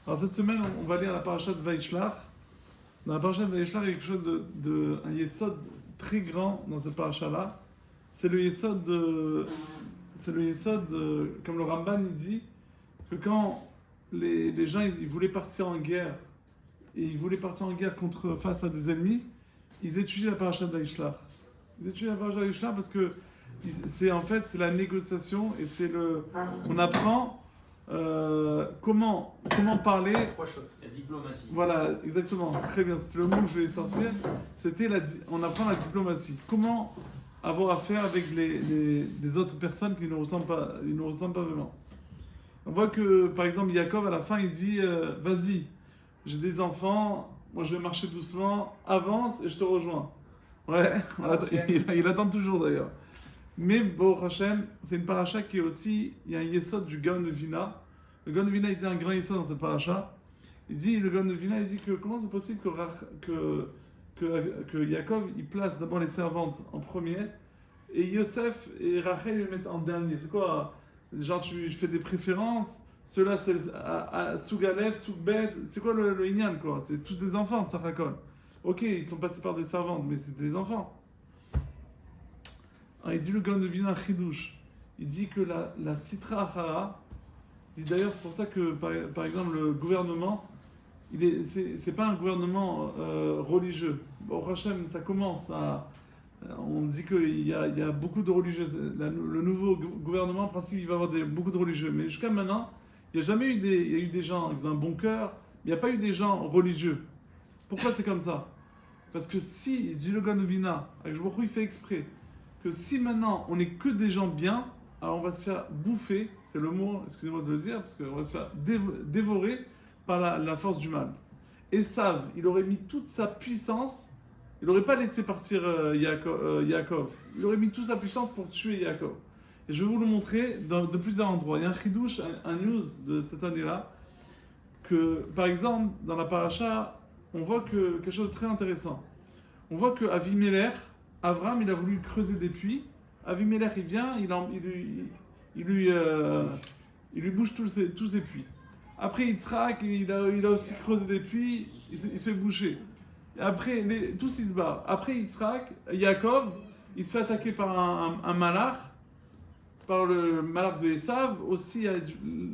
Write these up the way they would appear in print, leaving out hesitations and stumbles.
Alors cette semaine, on va lire la paracha de Vaishlach. Dans la paracha de Vaishlach, il y a quelque chose un yesod très grand dans cette paracha-là. C'est le yesod comme le Ramban il dit, que quand les gens ils voulaient partir en guerre, et ils voulaient partir en guerre face à des ennemis, ils étudient la paracha de Vaishlach. Ils étudient la paracha de Vaishlach parce que c'est la négociation et on apprend comment parler. Trois choses. La diplomatie. Voilà, exactement. Très bien. C'était le mot que je voulais sortir. On apprend la diplomatie. Comment avoir affaire avec les autres personnes qui ne ressemblent pas vraiment. On voit que, par exemple, Yaakov, à la fin, il dit vas-y, j'ai des enfants, moi je vais marcher doucement, avance et je te rejoins. Ouais, il attend toujours d'ailleurs. Mais Baruch Hashem, c'est une paracha qui est aussi, il y a un yesod du Gaon de Vina. Le Gaon de Vina, il dit un grand yesod dans cette paracha. Le Gaon de Vina, il dit que comment c'est possible que Yaakov, il place d'abord les servantes en premier, et Yosef et Rachel les mettent en dernier. C'est quoi? Genre, je fais des préférences, ceux-là, c'est Soug Aleph, Soug Bet, c'est quoi le Inyan, quoi? C'est tous des enfants, ça racole. Ok, ils sont passés par des servantes, mais c'est des enfants. Alors, il dit le Gaon de Vina Chidouche, il dit que la Sitra Achara, d'ailleurs c'est pour ça que par exemple le gouvernement, c'est pas un gouvernement religieux. Bon, Hachem, ça commence on dit qu'il y a beaucoup de religieux. Le nouveau gouvernement, en principe, il va avoir beaucoup de religieux. Mais jusqu'à maintenant, il y a eu des gens qui ont un bon cœur, mais il n'y a pas eu des gens religieux. Pourquoi c'est comme ça? Parce que si, dit le Gaon de Vina, avec Jvorou, il fait exprès, que si maintenant on n'est que des gens bien, alors on va se faire bouffer, c'est le mot, excusez-moi de le dire, parce qu'on va se faire dévorer par la force du mal. Esav, il aurait mis toute sa puissance, il n'aurait pas laissé partir Yaakov, il aurait mis toute sa puissance pour tuer Yaakov. Et je vais vous le montrer de plusieurs endroits. Il y a un chidouche, un news de cette année-là, que par exemple, dans la paracha, on voit quelque chose de très intéressant. On voit que Avraham, il a voulu creuser des puits. Avimelech, il vient, il lui bouge tous ses puits. Après, Yitzhak, il a aussi creusé des puits, il se fait boucher. Après, tous ils se barrent. Après Yitzhak, Yaakov, il se fait attaquer par un malach, par le malach de Esav. Aussi, il y a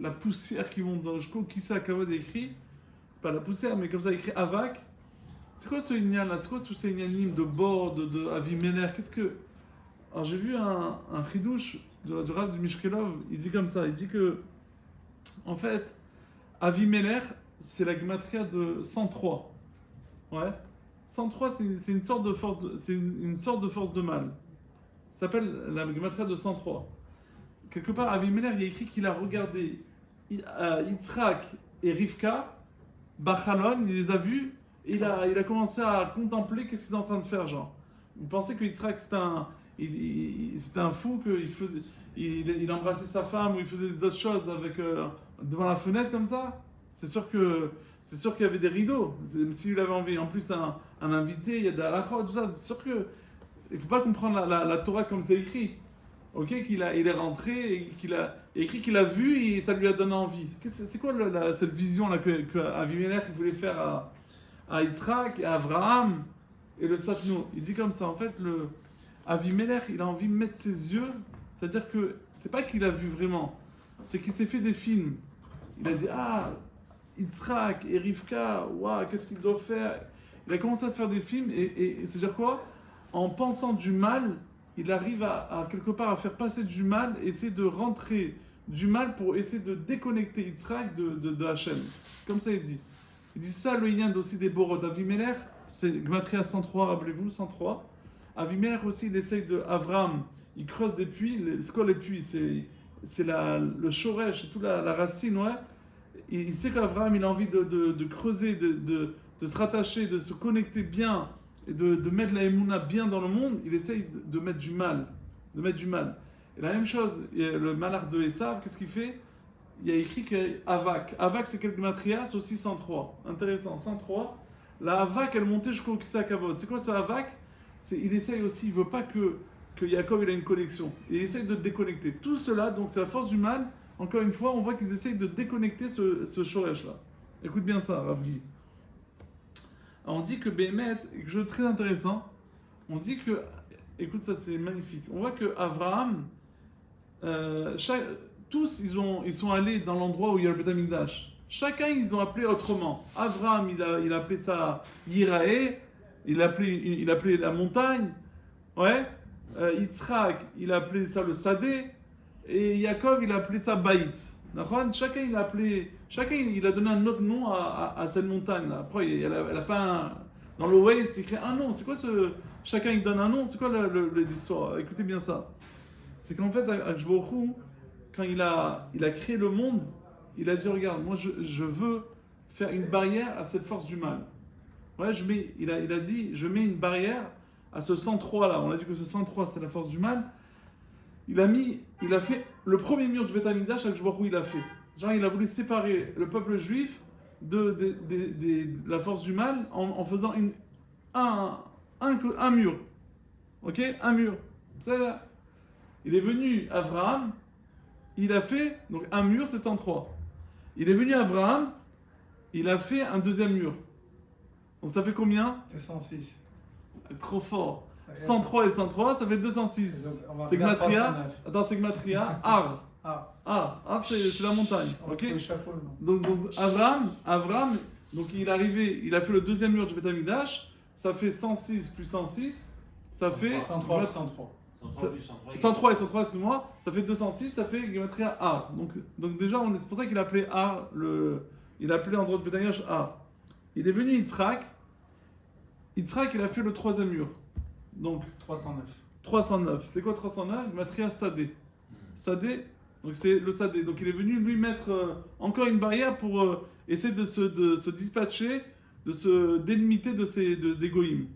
la poussière qui monte dans le shko. Qui c'est Kavod écrit? Pas la poussière, mais comme ça, écrit Avak. C'est quoi ce inyan là? C'est quoi tous ces inyanim de bord, de Avimelech? Alors j'ai vu un chidouche du Rav du Mishkelov, il dit comme ça, il dit que, en fait, Avimelech, c'est la gematria de 103. Ouais. 103, c'est une sorte de force de force de mal. Ça s'appelle la gematria de 103. Quelque part, Avimelech, il y a écrit qu'il a regardé Yitzhak et Rivka, Bachalon, il les a vus, et il a commencé à contempler qu'est-ce qu'ils sont en train de faire, genre. Il pensait que Yitzhak, c'était un fou, qu'il embrassait sa femme ou il faisait des autres choses devant la fenêtre comme ça. C'est sûr qu'il y avait des rideaux. S'il avait envie, en plus un invité, il y a de la halakha, tout ça. C'est sûr que il faut pas comprendre la Torah comme c'est écrit. Ok, il est rentré et qu'il a écrit qu'il a vu et ça lui a donné envie. C'est quoi cette vision là que Avimelech voulait faire à Yitzhak et à Avraham et le Satno? Il dit comme ça, en fait, Avimelech, il a envie de mettre ses yeux, c'est-à-dire que c'est pas qu'il a vu vraiment, c'est qu'il s'est fait des films. Il a dit Yitzhak et Rivka, waouh, qu'est-ce qu'ils doivent faire? Il a commencé à se faire des films et c'est-à-dire quoi? En pensant du mal, il arrive à quelque part à faire passer du mal, essayer de rentrer du mal pour essayer de déconnecter Yitzhak de Hachem. Comme ça il dit. Il dit ça, le Inyan aussi des Borod. Avimelech, c'est Gematria 103, rappelez-vous, 103. Avimelech aussi, il essaye Avraham, il creuse des puits. C'est quoi les puits? C'est le shoresh, c'est toute la racine, ouais. Il sait qu'Avraham, il a envie de creuser, de se rattacher, de se connecter bien, et de mettre la Emouna bien dans le monde. Il essaye de mettre du mal. Et la même chose, le malach de Esav, qu'est-ce qu'il fait? Il y a écrit que Avak, c'est quel gematria? C'est aussi 103. Intéressant, 103. La Avak, elle montait jusqu'au Kisa Kavod. C'est quoi ce Avak? Il essaye aussi, il veut pas que Yaakov il a une connexion. Il essaye de déconnecter. Tout cela, donc c'est la force du mal. Encore une fois, on voit qu'ils essayent de déconnecter ce shoresh là. Écoute bien ça, Rav Guy. On dit que Bémet, quelque chose de très intéressant, on dit que, écoute ça c'est magnifique, on voit que Abraham, tous ils sont allés dans l'endroit où il y a le Beth Amikdash. Chacun ils ont appelé autrement. Abraham il a appelé ça Yiraé, il a appelé la montagne, ouais. Yitzhak il a appelé ça le Sadé, et Yaakov il a appelé ça Baït. Chacun il a donné un autre nom à cette montagne. Après, elle a pas dans le Waze, c'est écrit un nom. C'est quoi ce. Chacun il donne un nom, c'est quoi l'histoire? Écoutez bien ça. C'est qu'en fait, Akadosh Baruch Hu, quand il a créé le monde, il a dit regarde, moi je veux faire une barrière à cette force du mal. Ouais, il a dit je mets une barrière à ce 103 là. On a dit que ce 103 c'est la force du mal. Il a fait le premier mur du Beth Amikdash, Akadosh Baruch Hu il a fait. Genre, il a voulu séparer le peuple juif de la force du mal en faisant un mur. Ok? Un mur. C'est là. Il est venu Abraham, il a fait, donc un mur c'est 103. Il est venu Abraham, il a fait un deuxième mur. Donc ça fait combien? C'est 106. Trop fort. 103 et 103, ça fait 206. C'est Gematria. Attends, c'est Gematria. Ar. Ar, c'est la montagne. Ok. Donc Abraham, donc il est arrivé, il a fait le deuxième mur du Beth Amikdash. Ça fait 106 plus 106, ça fait 103 plus 103. 103 et 103, excuse-moi, ça fait 206, ça fait Gematria Ar. Donc déjà, c'est pour ça qu'il a appelé Ar, il a appelé l'endroit de Beth Amikdash Ar. Il est venu Yitzhak, il a fait le troisième mur. Donc 309. C'est quoi 309? Gematria Sadé. Sadé, donc c'est le Sadé. Donc il est venu lui mettre encore une barrière pour essayer de se dispatcher, de se délimiter des goïms.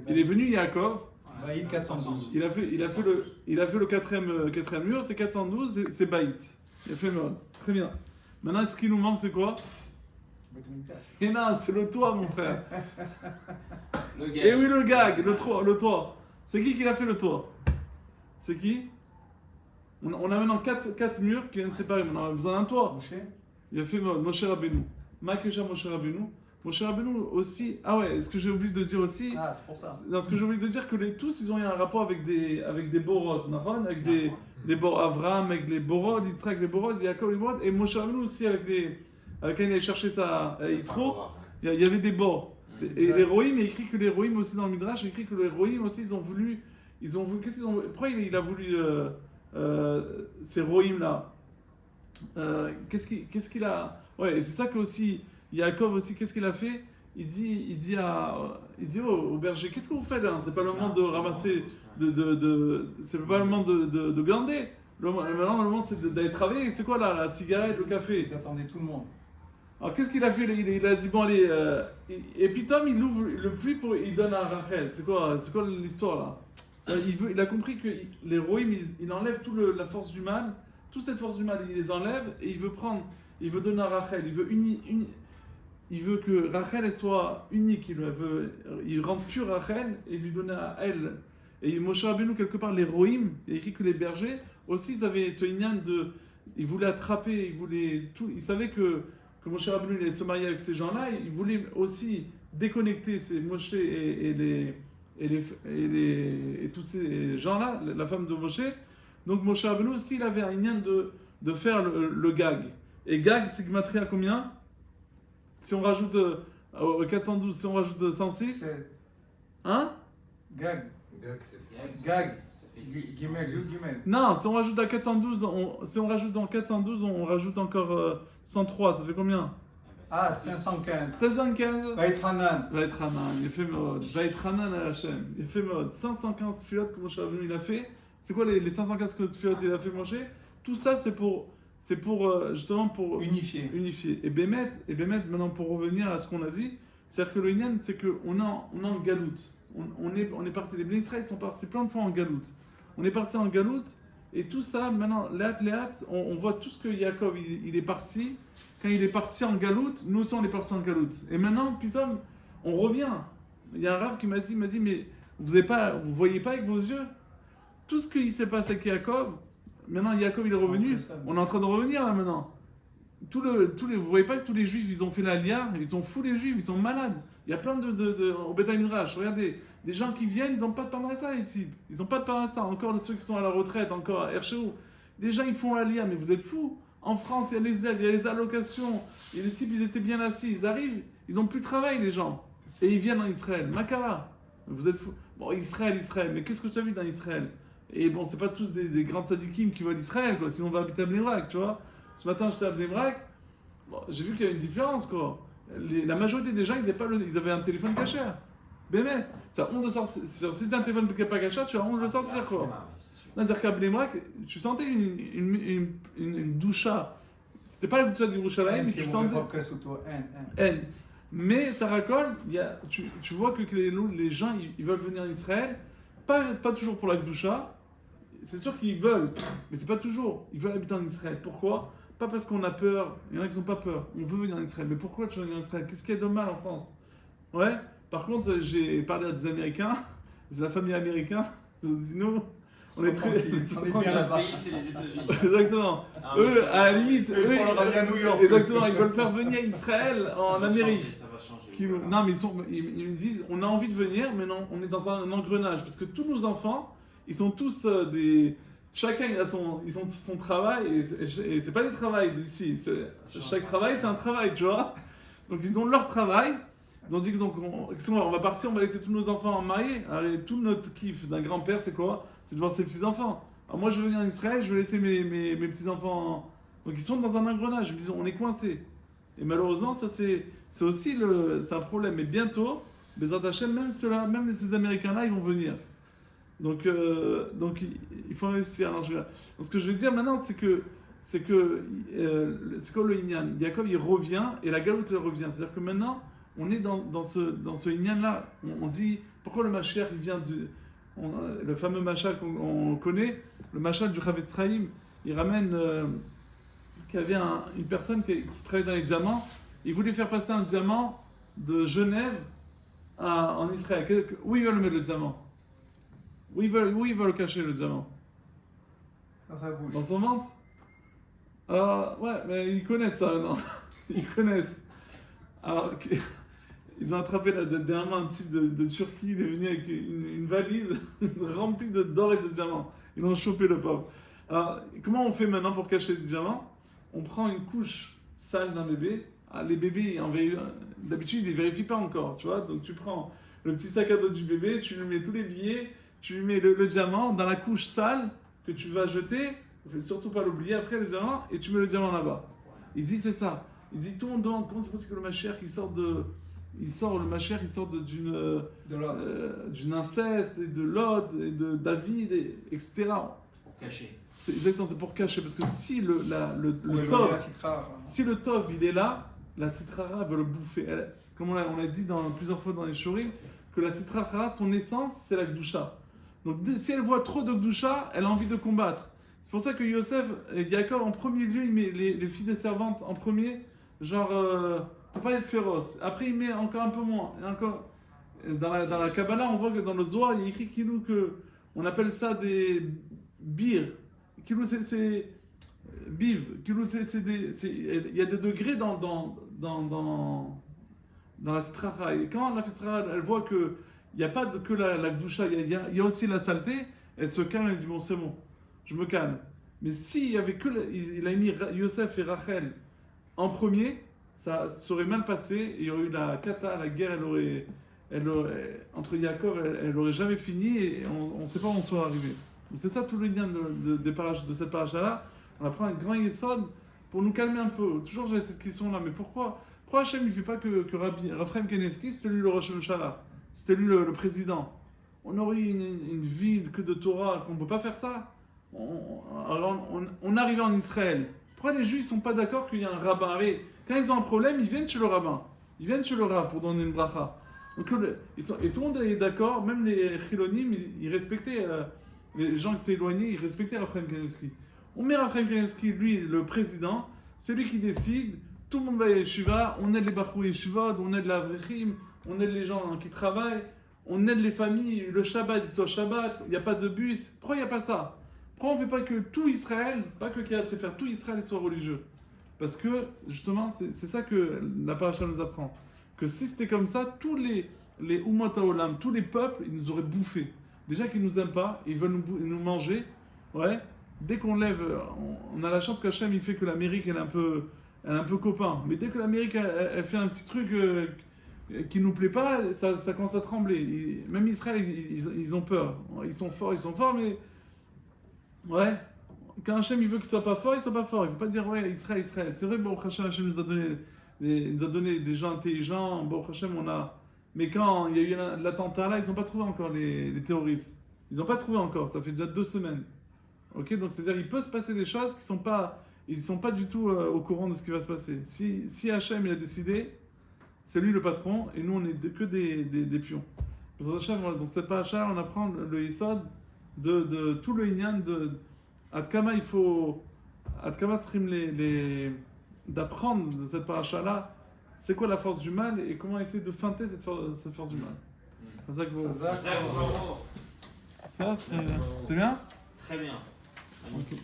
Il est venu Yaakov. Baït 412. Il a fait le quatrième mur, c'est 412, c'est Baït. Il a fait mode. Très bien. Maintenant, ce qui nous manque, c'est quoi? Et non, c'est le toit, mon frère. Le gag. Et oui, le gag, le toit. C'est qui a fait le toit? C'est qui? On a maintenant 4 murs qui viennent séparer. On a besoin d'un toit. Il a fait Moshe Rabbeinu. Makesha Moshe Rabbeinu. Moshe Rabbeinu aussi. Ah ouais, ce que j'ai oublié de dire aussi. Ah, c'est pour ça. Ce que j'ai oublié de dire que tous ils ont eu un rapport avec des borod, avec des borod Avram, avec les borod, Yitzhak les borod, Yaakov les borod, et Moshe Rabbeinu aussi avec quand il allait chercher sa Yitro, il y avait des bords. Et les Rohim, il écrit que les Rohim aussi dans le Midrash, il écrit que les Rohim aussi ils ont voulu, qu'est-ce qu'ils ont, pourquoi il a voulu ces Rohim là, qu'est-ce qu'il a, ouais, et c'est ça que aussi Yaakov aussi, qu'est-ce qu'il a fait? Il dit au berger, qu'est-ce que vous faites là? C'est pas le moment de ramasser, c'est pas le moment de glander. Maintenant, le moment c'est d'aller travailler. C'est quoi là, la cigarette, le café? Ils attendaient tout le monde. Alors qu'est-ce qu'il a fait? Il a dit bon allez, et puis Tom il ouvre le puits il donne à Rachel. C'est quoi l'histoire là? Il a compris que les Rohim il enlève la force du mal, toute cette force du mal il les enlève et il veut donner à Rachel. Il veut que Rachel elle soit unique. Il rend pure Rachel et lui donner à elle. Et Moshe Rabbeinu quelque part les Rohim, il a écrit que les bergers aussi ils avaient ce inyan ils voulaient attraper, ils voulaient tout. Ils savaient que Moshe Rabbeinu allait se marier avec ces gens-là. Ils voulaient aussi déconnecter Moshe et tous ces gens-là, la femme de Moshe. Donc Moshe Rabbeinu aussi il avait un inyan de faire le gag. Et gag c'est Gematria combien? Si on rajoute 412, si on rajoute 106, 7. Hein? Gag. Gag. Gimel. Non, si on rajoute à 412, on rajoute encore 103, ça fait combien? Ah, 515. 515. Vaïtranan. Il a fait mode. Vaïtranan à Hachem. Il a fait mode. 515 filotes que Moshe Rabbeinu il a fait. C'est quoi les 515 filotes qu'il a fait Moshe? Tout ça c'est pour justement pour unifier. Et Bémet, maintenant pour revenir à ce qu'on a dit, c'est-à-dire que le Inyan, c'est qu'on est en galoute. On est parti, les Bnei Israël sont partis plein de fois en galoute. On est parti en galoute, et tout ça, maintenant, Léat, on voit tout ce que Yaakov, il est parti. Quand il est parti en galoute, nous aussi on est parti en galoute. Et maintenant, putain, on revient. Il y a un rave qui m'a dit, mais vous voyez pas avec vos yeux tout ce qui s'est passé avec Yaakov. Maintenant, Yaakov il est revenu. On est en train de revenir là maintenant. vous voyez pas que tous les juifs, ils ont fait l'Aliyah, ils sont fous les juifs, ils sont malades. Il y a plein au Beth Midrash, regardez, des gens qui viennent, ils n'ont pas de parnassa ici. Ils n'ont pas de parnassa, encore ceux qui sont à la retraite, encore à Herchéou. Des gens, ils font l'Aliyah, mais vous êtes fous. En France, il y a les aides, il y a les allocations. Et les types, ils étaient bien assis, ils arrivent, ils n'ont plus de travail, les gens. Et ils viennent en Israël. Makara, vous êtes fous. Bon, Israël, mais qu'est-ce que tu as vu dans Israël? Et bon, c'est pas tous des grands tzadikim qui veulent Israël, quoi. Sinon on va habiter à Bnei Brak, tu vois. Ce matin, j'étais à Bnei Brak, bon, j'ai vu qu'il y avait une différence, quoi. La majorité des gens, ils avaient un téléphone cachère. Bémet, tu as honte de sortir. Si tu as un téléphone pas cachère, tu as honte de le sortir, quoi. C'est-à-dire qu'à Bnei Brak, tu sentais une doucha. C'était pas la doucha du Yerushalayim, mais tu sentais. N. Mais ça racole, tu vois que les gens, ils veulent venir en Israël, pas toujours pour la doucha. C'est sûr qu'ils veulent, mais c'est pas toujours. Ils veulent habiter en Israël. Pourquoi? Pas parce qu'on a peur. Il y en a qui n'ont pas peur. On veut venir en Israël. Mais pourquoi tu veux venir en Israël? Qu'est-ce qu'il y a de mal en France? Ouais. Par contre, j'ai parlé à des Américains. J'ai la famille américaine. Ils ont dit nous, on est très. On est bien là-bas. Le pays, c'est les États-unis. Exactement. Ah, Eux, à la limite, Il faut leur aller à New York. exactement, ils veulent faire venir Israël en Amérique. Ça va changer. Voilà. Non, mais ils me disent, on a envie de venir, mais non, on est dans un engrenage. Parce que tous nos enfants, ils sont tous des... Chacun il a son travail, et c'est pas des travails d'ici. Chaque travail, c'est un travail, tu vois. Donc ils ont leur travail. Ils ont dit que donc on va partir, on va laisser tous nos enfants mariés. Alors, tout notre kiff d'un grand-père, c'est quoi? C'est de voir ses petits-enfants. Alors moi, je veux venir en Israël, je veux laisser mes petits-enfants... Donc ils sont dans un engrenage, ils me disent, on est coincés. Et malheureusement, ça c'est aussi c'est un problème. Mais bientôt, Bezrat Hashem, même ces Américains-là, ils vont venir. Donc il faut investir. Donc, ce que je veux dire maintenant, c'est que c'est quoi le Inyan? Yaakov, il revient et la galoute elle revient. C'est-à-dire que maintenant, on est dans ce Inyan-là. On dit, pourquoi le Mashiach, il vient le fameux Machal qu'on connaît, le Machal du Chavetz Chaim, il ramène qu'il y avait une personne qui travaillait dans les diamants. Il voulait faire passer un diamant de Genève en Israël. Où il va le mettre, le diamant? Où il va le cacher, le diamant? Dans sa bouche. Dans son ventre? Alors, ouais, mais ils connaissent ça, non? Ils connaissent. Alors, ils ont attrapé dernièrement un type de Turquie, il est venu avec une valise remplie d'or et de diamants. Ils l'ont chopé, le pauvre. Alors, comment on fait maintenant pour cacher le diamant? On prend une couche sale d'un bébé. Ah, les bébés, d'habitude, ils ne vérifient pas encore, tu vois. Donc, tu prends le petit sac à dos du bébé, tu lui mets tous les billets, tu lui mets le diamant dans la couche sale que tu vas jeter. Il ne faut surtout pas l'oublier après le diamant, et tu mets le diamant là-bas. Il dit, c'est ça. Il dit, tout le monde demande comment c'est possible que le Mashiach, il sort d'une inceste, et de Lot, et de David, etc. Pour cacher. C'est exactement, c'est pour cacher, parce que si le tov, il est là, la citrara va le bouffer. Comme on l'a dit plusieurs fois dans les shurim, que la citrara, son essence, c'est la gdusha. Donc si elle voit trop de gdusha, elle a envie de combattre. C'est pour ça que Yosef et Yaakov, en premier lieu, il met les filles de servantes en premier, genre, pour pas être féroce. Après, il met encore un peu moins. Et encore, dans la Kabbalah, on voit que dans le Zohar, il y a écrit on appelle ça des bir. Kilou, c'est biv. Kilou, il y a des degrés dans la stracha. Et quand la stracha, elle voit que il n'y a pas que la gdusha, il y a aussi la saleté, elle se calme, elle dit bon, c'est bon, je me calme. Mais s'il y avait il a mis Yosef et Rachel en premier, ça serait mal passé, et il y aurait eu la kata, la guerre, entre Yaakov, elle n'aurait jamais fini, et on ne sait pas où on soit arrivé. C'est ça tout le lien de cette paracha-là. On apprend un grand yesod pour nous calmer un peu. Toujours j'ai cette question-là, mais pourquoi Hachem ne fait pas que Raphaël Kanevski, c'était lui le Rosh Hashanah, c'était lui le président? On aurait eu une ville que de Torah, qu'on ne peut pas faire ça. On arrive en Israël. Pourquoi les Juifs ne sont pas d'accord qu'il y a un rabbin? Quand ils ont un problème, ils viennent chez le rabbin. Ils viennent chez le rabbin pour donner une bracha. Donc, et tout le monde est d'accord, même les chilonim, ils respectaient, les gens qui s'étaient éloignés, ils respectaient Raphaël Kanevski. On met Raphaël Kanevski, lui, le président, c'est lui qui décide, tout le monde va à Yeshiva, on aide les Bachou Yeshivot, on aide l'Avrechim, on aide les gens qui travaillent, on aide les familles, le Shabbat, il soit Shabbat, il n'y a pas de bus. Pourquoi il n'y a pas ça? Pourquoi on ne fait pas que tout Israël, pas que Kiryat Sefer, tout Israël soit religieux? Parce que, justement, c'est ça que la paracha nous apprend. Que si c'était comme ça, tous les Umot Haolam, tous les peuples, ils nous auraient bouffé. Déjà qu'ils nous aiment pas, ils veulent nous manger. Ouais. Dès qu'on lève, on a la chance qu'Hachem, il fait que l'Amérique, elle est un peu copain. Mais dès que l'Amérique, elle fait un petit truc qui nous plaît pas, ça commence à trembler. Même Israël, ils ont peur. Ils sont forts, mais... Ouais. Quand Hachem il veut qu'ils soient pas forts, ils sont pas forts. Il ne faut pas dire ouais Israël. C'est vrai, bon Hachem nous a donné des gens intelligents. Bon Hachem on a. Mais quand il y a eu l'attentat là, ils n'ont pas trouvé encore les terroristes. Ils n'ont pas trouvé encore. Ça fait déjà 2 semaines. Ok, donc c'est-à-dire il peut se passer des choses qui sont pas du tout au courant de ce qui va se passer. Si Hachem il a décidé, c'est lui le patron et nous on est que des pions. Donc cette paracha on apprend le Yesod de tout le Inyan de Adkama il faut Adkama Srim d'apprendre de cette paracha-là c'est quoi la force du mal et comment essayer de feinter cette force du mal. C'est ça que vous... Ça, c'est bien? Très bien. Ok.